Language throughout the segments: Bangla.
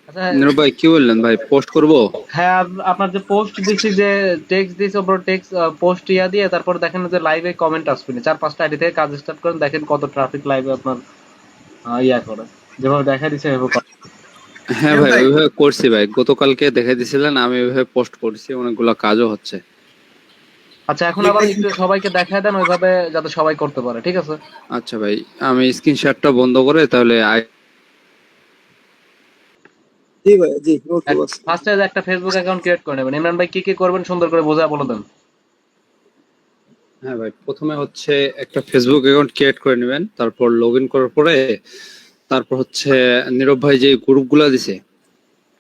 আচ্ছা। নীরব ভাই কি বললেন ভাই, পোস্ট করব? হ্যাঁ, আপনার যে পোস্ট দিছি, যে টেক্সট দিছি, ওপর টেক্সট পোস্ট ইয়া দিয়ে তারপর দেখেন যে লাইভে কমেন্ট আসবে না। 4-5টা আইডি থেকে কাজ স্টার্ট করেন, দেখেন কত ট্রাফিক লাইভে আপনার ইয়া করে, যেভাবে দেখা দিচ্ছে এভাবে করেন। হ্যাঁ ভাই, ওইভাবে করছি ভাই, গতকালকে দেখে দিছিলেন, আমি ওইভাবে পোস্ট করছি, অনেকগুলো কাজও হচ্ছে। আচ্ছা, এখন আবার একটু সবাইকে দেখায় দেন ওইভাবে, যাতে সবাই করতে পারে, ঠিক আছে? আচ্ছা ভাই, আমি স্ক্রিনশটটা বন্ধ করে তাহলে জি ভাই, জি, ওকে বস। ফার্স্টে একটা ফেসবুক অ্যাকাউন্ট ক্রিয়েট করে নেবেন। ইমরান ভাই কি কি করবেন সুন্দর করে বোঝা বলে দেন। হ্যাঁ ভাই, প্রথমে হচ্ছে একটা ফেসবুক অ্যাকাউন্ট ক্রিয়েট করে নেবেন, তারপর লগ ইন করার পরে তারপর হচ্ছে নীরব ভাই যে গ্রুপগুলা দিছে,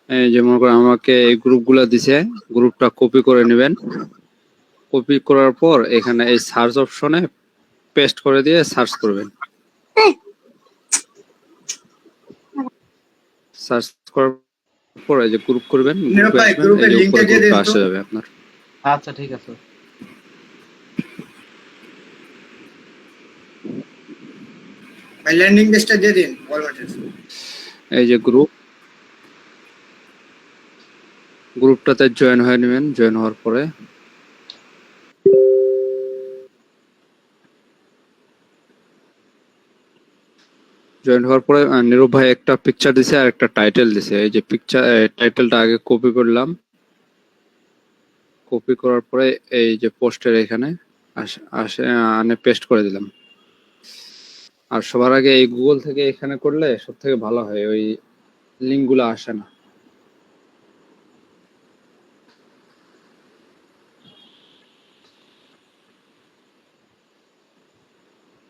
এই যে মনে করেন আমাকে এই গ্রুপগুলা দিছে, গ্রুপটা কপি করে নেবেন। কপি করার পর এখানে এই সার্চ অপশনে পেস্ট করে দিয়ে সার্চ করবেন। সার্চ করার পর এই যে গ্রুপ করবেন, গ্রুপে আসবেন, এই যে উপরে গ্রুপটা আসে যাবে আপনার। আচ্ছা, ঠিক আছে। ভাই ল্যান্ডিং পেজটা দিয়ে দিন ফরম্যাটের। এই যে গ্রুপটাতে জয়েন হয়ে নেবেন। জয়েন হওয়ার পরে নীরব ভাই একটা পিকচার দিছে আর একটা টাইটেল দিছে। এই যে পিকচার টাইটেলটা আগে কপি করলাম, কপি করার পরে এই যে পোস্টের এখানে আসে আনে পেস্ট করে দিলাম। আর সবার আগে এই গুগল থেকে এখানে করলে সব থেকে ভালো হয়, ওই লিঙ্ক গুলো আসে না।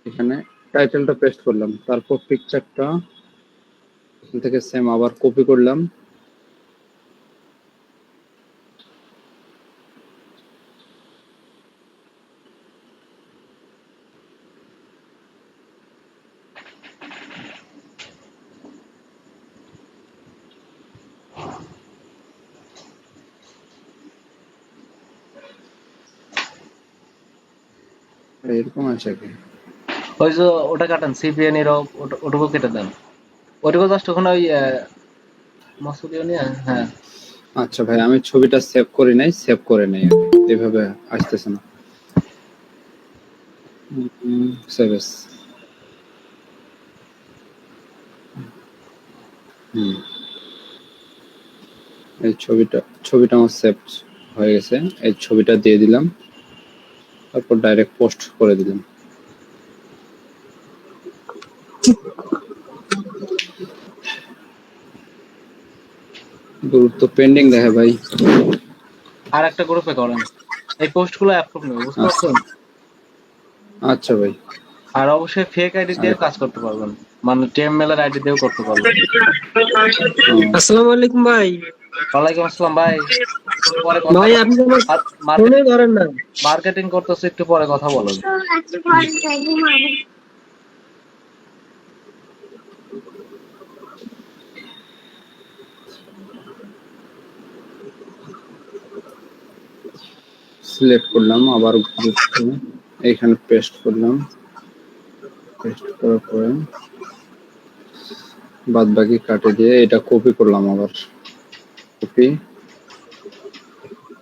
এখানে টাইটেলটা পেস্ট করলাম, তারপর পিকচারটা এখান থেকে সেম আবার কপি করলাম। এরকম আছে কি? ওই যে ওটা কাটেন, সিপিএন এর ওটুকু কেটে দেন। ওটুকু জাস্ট ওখানে ওই মাসুদিও নিয়ে, হ্যাঁ। আচ্ছা ভাই, আমি ছবিটা সেভ করি নাই, সেভ করে নেই, এভাবে আসতেছে না। Save S. এই ছবিটা আমার সেভ হয়ে গেছে। এই ছবিটা দিয়ে দিলাম, তারপর ডাইরেক্ট পোস্ট করে দিলাম। গুরুত্ব পেন্ডিং দেখে ভাই। আর একটা গ্রুপে করেন, এই পোস্ট গুলো অ্যাপ্রুভ নেবে, বুঝতে পারছেন? আচ্ছা ভাই। আর অবশ্যই ফেক আইডি আর দিয়েও কাজ করতে পারবেন, মানে টেমমেল এর আইডি দিয়েও করতে পারবেন। আসসালামু আলাইকুম ভাই। ওয়ালাইকুম আসসালাম ভাই, পরে কথা ভাই আপনি তো আমার ফোনে ধরেন না। মার্কেটিং করতেছে, একটু পরে কথা বলেন। সিলেক্ট করলাম, আবার গ্রুপ এইখানে পেস্ট করলাম। পেস্ট করার পরে বাদ বাকি কাটে দিয়ে এটা কপি করলাম, আবার কপি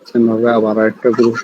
সেমভাবে আবার একটা গ্রুপ।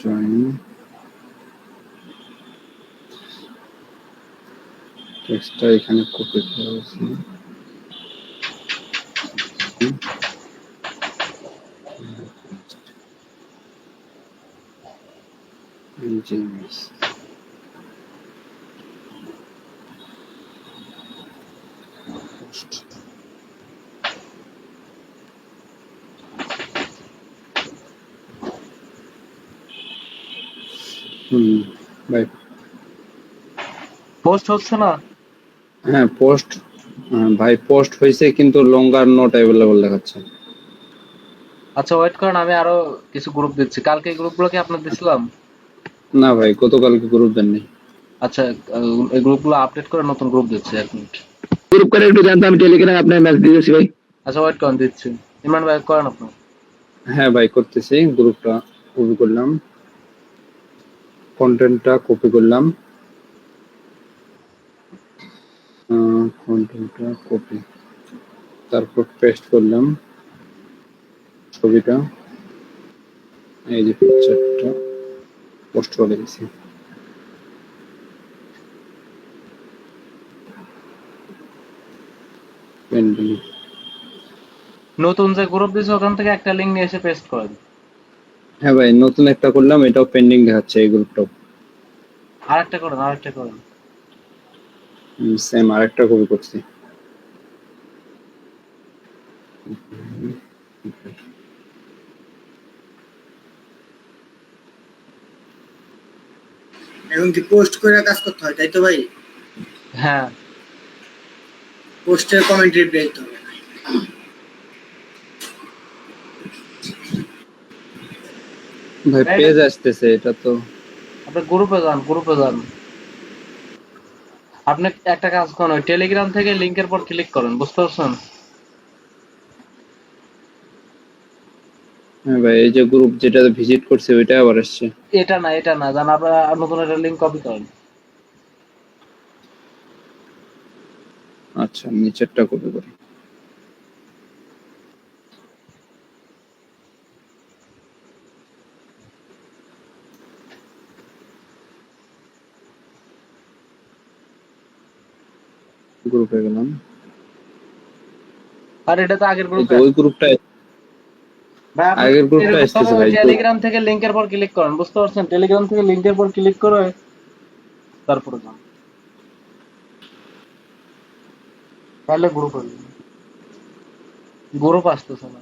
জয়েন টেক্সটটা এখানে কপি করেছি। জিনিস পোস্ট হুম ভাই। পোস্ট হচ্ছে না? হ্যাঁ পোস্ট, ভাই পোস্ট হয়েছে কিন্তু লঙ্গার নট অ্যাভেলেবল দেখাচ্ছে। আচ্ছা ওয়েট করেন, আমি আরো কিছু গ্রুপ দিচ্ছি। কালকে এই গ্রুপগুলো কি আপনার দিছিলাম? না ভাই গতকালকে গ্রুপ দেননি। আচ্ছা, এই গ্রুপগুলো আপডেট করে নতুন গ্রুপ দিচ্ছি, 1 মিনিট। গ্রুপ করে একটু জানতাম, টেলিগ্রামে আপনার মেসেজ দিয়েছি ভাই। আচ্ছা ওয়েট করেন, দিচ্ছি। ইমরান ভাই করেন আপনার। হ্যাঁ ভাই করতেছি, গ্রুপটা কপি করলাম, কন্টেন্টটা কপি করলাম, কন্টেন্টটা কপি, তারপর পেস্ট করলাম ছবিটা, এই যে পিকচারটা পোস্ট করে দিয়েছি। পেন্ডিং। নতুন যে গ্রুপ দিয়েছে ওখান থেকে একটা লিঙ্ক নিয়ে এসে পেস্ট করেন। হ্যাঁ ভাই নতুন একটা করলাম, এটাও পেন্ডিং দেখাচ্ছে এই গ্রুপটাও। আরেকটা করেন, আরেকটা করেন। সেম আরেকটা কপি করছি। এবং কি পোস্ট করে কাজ করতে হয়, তাই তো ভাই? হ্যাঁ পোস্টের কমেন্ট রিপ্লাই দিতে হবে। ভাই পেজ আসতেছে, এটা তো আপনি গ্রুপে যান, গ্রুপে যান। আপনি একটা কাজ করেন, ওই টেলিগ্রাম থেকে লিংকের পর ক্লিক করেন, বুঝতে পারছেন? হ্যাঁ ভাই এই যে গ্রুপ যেটা ভিজিট করছে ওইটা আবার আসছে। এটা না, এটা না, জান আপনারা নতুন একটা লিংক কপি করেন। আচ্ছা নিচেরটা কপি করি। গ্রুপে গেলাম, আর এটা তো আগের এই গ্রুপে। যে ওই গ্রুপটা, ভাই আপনি আগের গ্রুপটা আসতেছে ভাই। টেলিগ্রাম থেকে লিংকের পর ক্লিক করেন, বুঝতে পারছেন? টেলিগ্রাম থেকে লিংকের পর ক্লিক করে তারপরে যান, তাহলে গ্রুপ আসবে। গ্রুপ আসতেছে না।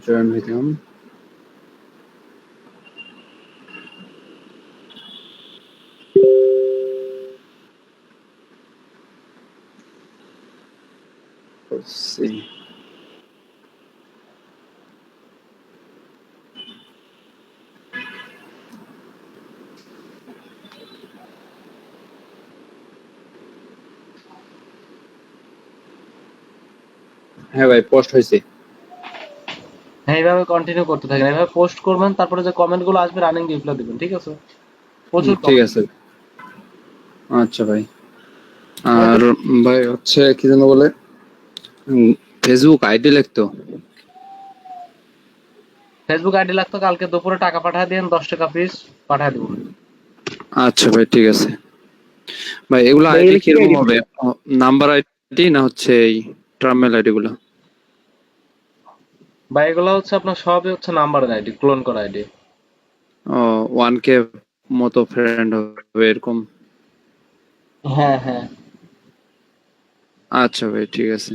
জয়েন হইলাম। করছি। হ্যাঁ ভাই পোস্ট হয়েছে। হ্যাঁ এইভাবে কন্টিনিউ করতে থাকেন, এইভাবে পোস্ট করবেন, তারপরে যে কমেন্ট গুলো আসবে রানিং রিপ্লাই দিবেন, ঠিক আছে? প্রচুর ঠিক comment। আছে। আচ্ছা ভাই। আর ভাই হচ্ছে কি যেন বলে, ফেসবুক আইডি লিখতো। ফেসবুক আইডি লাগতো, কালকে দুপুরে টাকা পাঠিয়ে দিন, 10 টাকা পিস পাঠিয়ে দিব। আচ্ছা ভাই ঠিক আছে। ভাই এগুলো ভাই, আইডি এগুলো কি কিরকম ID? হবে? নাম্বার আইডি না হচ্ছে এই ট্রামেল আইডি গুলো? বা এগুলো হচ্ছে আপনার সবই হচ্ছে নাম্বার আইডি, ক্লোন করা আইডি। ও 1K মতো ফ্রেন্ড হবে এরকম? হ্যাঁ হ্যাঁ। আচ্ছা ভাই ঠিক আছে।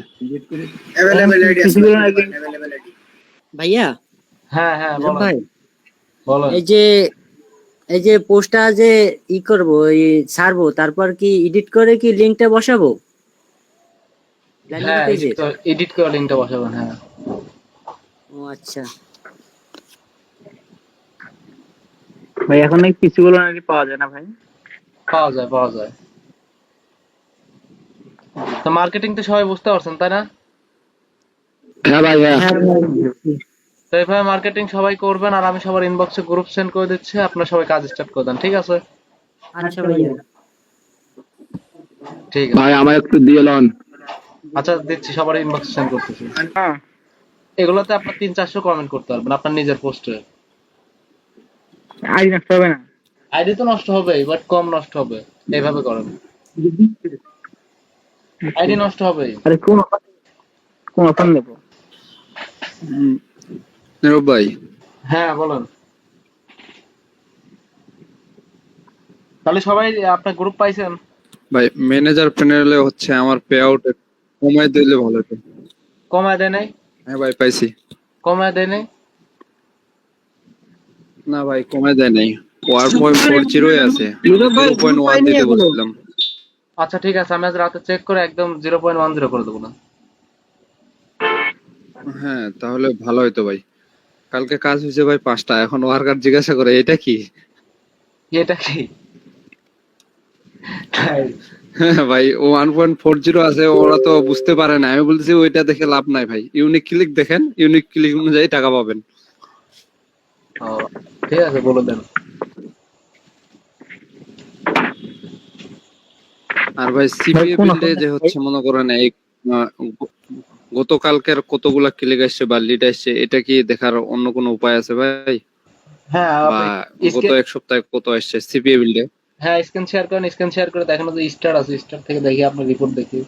অ্যাভেলেবল আইডি আছে, কিছুগুলো আগে অ্যাভেলেবল আইডি। ভাইয়া, হ্যাঁ হ্যাঁ নিজাম বলেন ভাই, বলেন। এই যে পোস্টটা যে করবো, ছাড়বো, তারপর কি এডিট করে কি লিংকটা বসাবো ল্যান্ডিং হ্যাঁ পেজে? এডিট করে লিংকটা বসাবেন, হ্যাঁ। ও আচ্ছা। ভাই এখন নাকি কিছুগুলো নাকি পাওয়া যায় না ভাই। পাওয়া যায়, পাওয়া যায়। তো মার্কেটিং তো সবাই বুঝতে পারছেন, তাই না? হ্যাঁ ভাই, হ্যাঁ। হ্যাঁ তো এইভাবে মার্কেটিং সবাই করবেন, আর আমি সবার ইনবক্সে গ্রুপ সেন্ড করে দিচ্ছি, আপনারা সবাই কাজ স্টার্ট করে দেন, ঠিক আছে? আচ্ছা ভাইয়া। ঠিক আছে। ভাই আমার একটু দিয়ে লন। আচ্ছা দিচ্ছি, সবার ইনবক্সে সেন্ড করতেছি। হ্যাঁ, এগুলোতে আপনার 300-400 কমেন্ট করতে পারবেন আপনার নিজের পোস্টে। আইডি নষ্ট হবে না? আইডি তো নষ্ট হবে, বাট কম নষ্ট হবে, এইভাবে করেন। আইডি নষ্ট হবে। আরে কোন অফার নেবো? নীরব ভাই, হ্যাঁ বলেন। তাহলে সবাই আপনার গ্রুপ পাইছেন? ভাই ম্যানেজার প্যানেলে হচ্ছে আমার পে আউট কমাই দিলে ভালো হতো। কমায় দেয় নাই? হ্যাঁ ভাই পাইছি। কমায় দেয় নাই? না ভাই কমাই দেয় নাই, 1.40 আছে, নীরব ভাই গ্রুপ 0.1 পাইনি দিতে এখনো। বলছিলাম। আচ্ছা ঠিক আছে, আমি আজ রাতে চেক করে একদম 0.10 করে দেবো না। হ্যাঁ তাহলে ভালো হইতো ভাই। কালকে কাজ হয়েছে ভাই 5টা, এখন ওয়ার্কার জিজ্ঞাসা করে এটা কি? এটা কি? তাই? হ্যাঁ ভাই, ও 1.40 আছে, ওরা তো বুঝতে পারে না। আমি বলতেছি ওইটা দেখে লাভ নাই ভাই, ইউনিক ক্লিক দেখেন, ইউনিক ক্লিক অনুযায়ী টাকা পাবেন। ও, ঠিক আছে বলে দেন। আর ভাই ভাই সিপিএ কোন বিল্ডে অফার যে হচ্ছে মনে করেন এই আহ, গতকালকের কতগুলা ক্লিক আসছে বা লিড আসছে, এটা কি দেখার অন্য কোনো উপায় আছে ভাই? হ্যাঁ বা আপনি গত স্ক্রিন, এক সপ্তাহে কত আসছে সিপিএ বিল্ডে? হ্যাঁ স্ক্রিন শেয়ার করেন, স্ক্রিন শেয়ার করে দেখানো যে স্টার আছে, স্টার থেকে দেখি আপনার রিপোর্ট দেখি।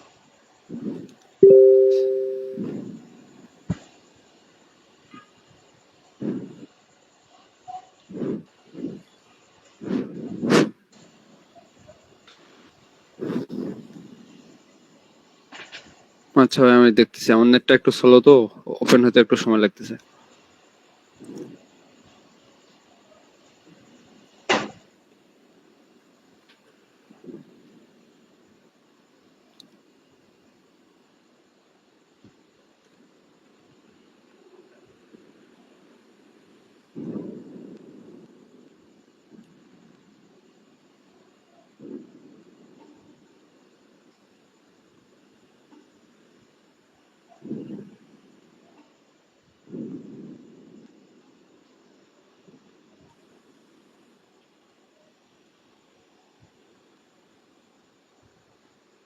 আচ্ছা ভাই আমি দেখতেছি, আমার নেটটা একটু স্লো তো, ওপেন হতে একটু সময় লাগতেছে।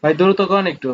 ভাই দ্রুত করেন একটু।